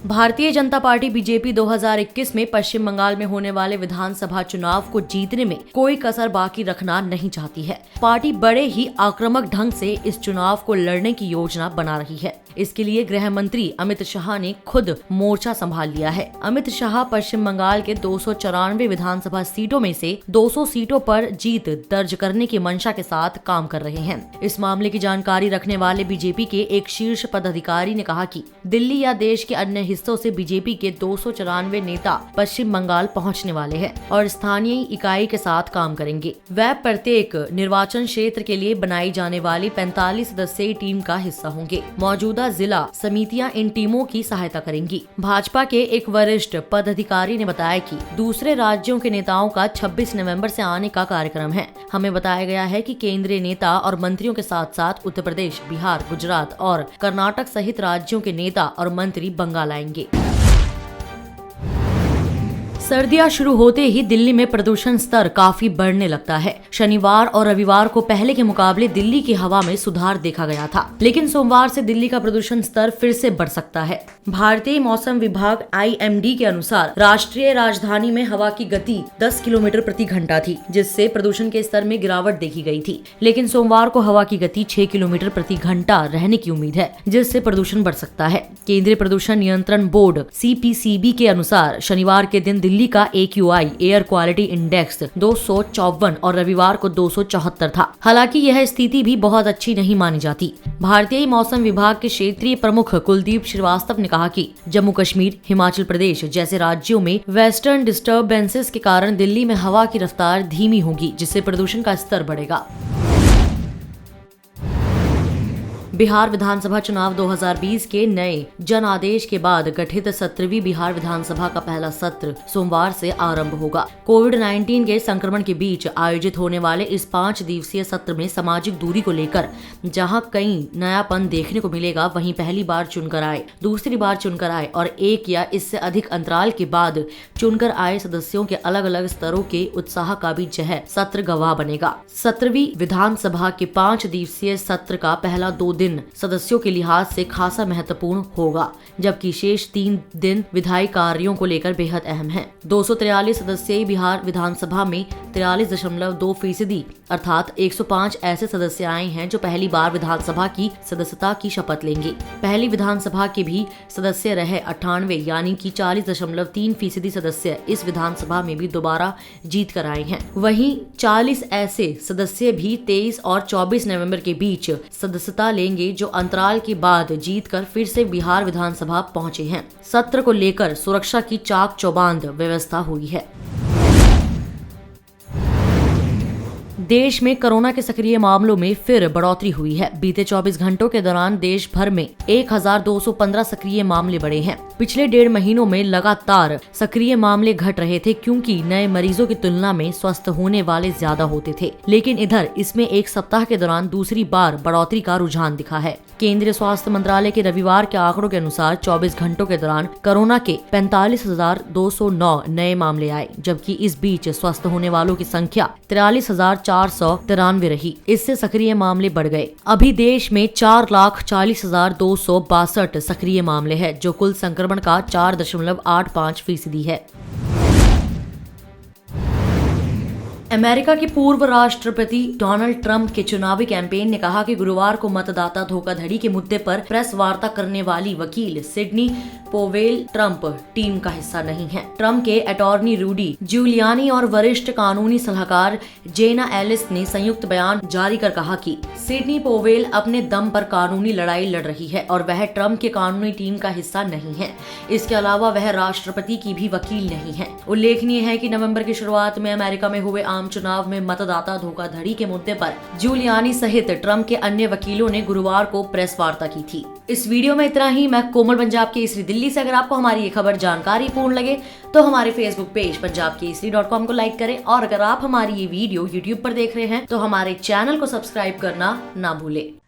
Bharatiya Janata party BJP 2021 में पश्चिम बंगाल में होने वाले विधानसभा चुनाव को जीतने में कोई कसर बाकी रखना नहीं चाहती है। पार्टी बड़े ही आक्रामक ढंग से इस चुनाव को लड़ने की योजना बना रही है। इसके लिए गृह मंत्री अमित शाह ने खुद मोर्चा संभाल लिया है। अमित शाह पश्चिम बंगाल के 294 विधानसभा सीटों में से 200 सीटों पर जीत दर्ज करने की मंशा के साथ काम कर रहे हैं। इस मामले की जानकारी रखने वाले बीजेपी के एक शीर्ष पदाधिकारी ने कहा कि दिल्ली या देश के अन्य हिस्सों से बीजेपी के 294 नेता पश्चिम बंगाल पहुंचने वाले हैं और स्थानीय इकाई के साथ काम करेंगे। वह प्रत्येक निर्वाचन क्षेत्र के लिए बनाई जाने वाली 45 सदस्यीय टीम का हिस्सा होंगे। मौजूदा जिला समितियां इन टीमों की सहायता करेंगी। भाजपा के एक वरिष्ठ पदाधिकारी ने बताया कि दूसरे राज्यों के नेताओं का 26 नवंबर से आने का कार्यक्रम है। हमें बताया गया है कि केंद्रीय नेता और मंत्रियों के साथ साथ उत्तर प्रदेश, बिहार, गुजरात और कर्नाटक सहित राज्यों के नेता और मंत्री बंगाल आएंगे। सर्दियां शुरू होते ही दिल्ली में प्रदूषण स्तर काफी बढ़ने लगता है। शनिवार और रविवार को पहले के मुकाबले दिल्ली की हवा में सुधार देखा गया था, लेकिन सोमवार से दिल्ली का प्रदूषण स्तर फिर से बढ़ सकता है। भारतीय मौसम विभाग IMD के अनुसार राष्ट्रीय राजधानी में हवा की गति 10 किलोमीटर प्रति घंटा थी, जिससे प्रदूषण के स्तर में गिरावट देखी गई थी। लेकिन सोमवार को हवा की गति 6 किलोमीटर प्रति घंटा रहने की उम्मीद है, जिससे प्रदूषण बढ़ सकता है। केंद्रीय प्रदूषण नियंत्रण बोर्ड CPCB के अनुसार शनिवार के दिन दिल्ली का AQI एयर क्वालिटी इंडेक्स 254 और रविवार को 274 था। हालांकि यह स्थिति भी बहुत अच्छी नहीं मानी जाती। भारतीय मौसम विभाग के क्षेत्रीय प्रमुख कुलदीप श्रीवास्तव ने कहा कि जम्मू कश्मीर, हिमाचल प्रदेश जैसे राज्यों में वेस्टर्न डिस्टर्बेंसेस के कारण दिल्ली में हवा की रफ्तार धीमी होगी, जिससे प्रदूषण का स्तर बढ़ेगा। बिहार विधानसभा चुनाव 2020 के नए जन आदेश के बाद गठित 17वीं बिहार विधानसभा का पहला सत्र सोमवार से आरंभ होगा। कोविड-19 के संक्रमण के बीच आयोजित होने वाले इस 5 दिवसीय सत्र में सामाजिक दूरी को लेकर जहां कई नयापन देखने को मिलेगा, वहीं पहली बार चुनकर आए, दूसरी बार चुनकर आए और एक या इससे अधिक अंतराल के बाद चुनकर आए सदस्यों के अलग अलग स्तरों के उत्साह का भी यह सत्र गवाह बनेगा। 17वीं विधानसभा के 5 दिवसीय सत्र का पहला 2 दिन सदस्यों के लिहाज से खासा महत्वपूर्ण होगा, जबकि शेष 3 दिन विधायी कार्यों को लेकर बेहद अहम है। 243 सदस्यीय बिहार विधानसभा में 43.2% अर्थात 105 ऐसे सदस्य आए हैं जो पहली बार विधानसभा की सदस्यता की शपथ लेंगे। पहली विधानसभा के भी सदस्य रहे 98 यानी कि 40.3% सदस्य इस विधानसभा में भी दोबारा जीत कर आए हैं। वहीं 40 ऐसे सदस्य भी 23 और 24 नवंबर के बीच सदस्यता लेंगे, जो अंतराल के बाद जीतकर फिर से बिहार विधानसभा पहुंचे हैं। सत्र को लेकर सुरक्षा की चाक चौबंद व्यवस्था हुई है। देश में कोरोना के सक्रिय मामलों में फिर बढ़ोतरी हुई है। बीते 24 घंटों के दौरान देश भर में 1215 सक्रिय मामले बढ़े हैं। पिछले 1.5 महीनों में लगातार सक्रिय मामले घट रहे थे, क्योंकि नए मरीजों की तुलना में स्वस्थ होने वाले ज्यादा होते थे। लेकिन इधर इसमें एक सप्ताह के दौरान दूसरी बार बढ़ोतरी का रुझान दिखा है। केंद्रीय स्वास्थ्य मंत्रालय के रविवार के आंकड़ों के अनुसार 24 घंटों के दौरान कोरोना के 45,209 नए मामले आए, जबकि इस बीच स्वस्थ होने वालों की संख्या 43,493 रही। इससे सक्रिय मामले बढ़ गए। अभी देश में 4,40,262 सक्रिय मामले हैं, जो कुल संक्रमण का 4.85% है। अमेरिका के पूर्व राष्ट्रपति डोनाल्ड ट्रंप के चुनावी कैंपेन ने कहा कि गुरुवार को मतदाता धोखाधड़ी के मुद्दे पर प्रेस वार्ता करने वाली वकील सिडनी पोवेल ट्रंप टीम का हिस्सा नहीं है। ट्रंप के अटॉर्नी रूडी जूलियानी और वरिष्ठ कानूनी सलाहकार जेना एलिस ने संयुक्त बयान जारी कर कहा कि सिडनी पोवेल अपने दम पर कानूनी लड़ाई लड़ रही है और वह ट्रंप के कानूनी टीम का हिस्सा नहीं है। इसके अलावा वह राष्ट्रपति की भी वकील नहीं है। उल्लेखनीय है कि नवंबर की शुरुआत में अमेरिका में हुए आम चुनाव में मतदाता धोखाधड़ी के मुद्दे पर जूलियानी सहित ट्रंप के अन्य वकीलों ने गुरुवार को प्रेस वार्ता की थी। इस वीडियो में इतना ही। मैं कोमल पंजाब केसरी दिल्ली से। अगर आपको हमारी ये खबर जानकारी पूर्ण लगे तो हमारे फेसबुक पेज punjabkesari.com को लाइक करें, और अगर आप हमारी ये वीडियो YouTube पर देख रहे हैं तो हमारे चैनल को सब्सक्राइब करना ना भूलें।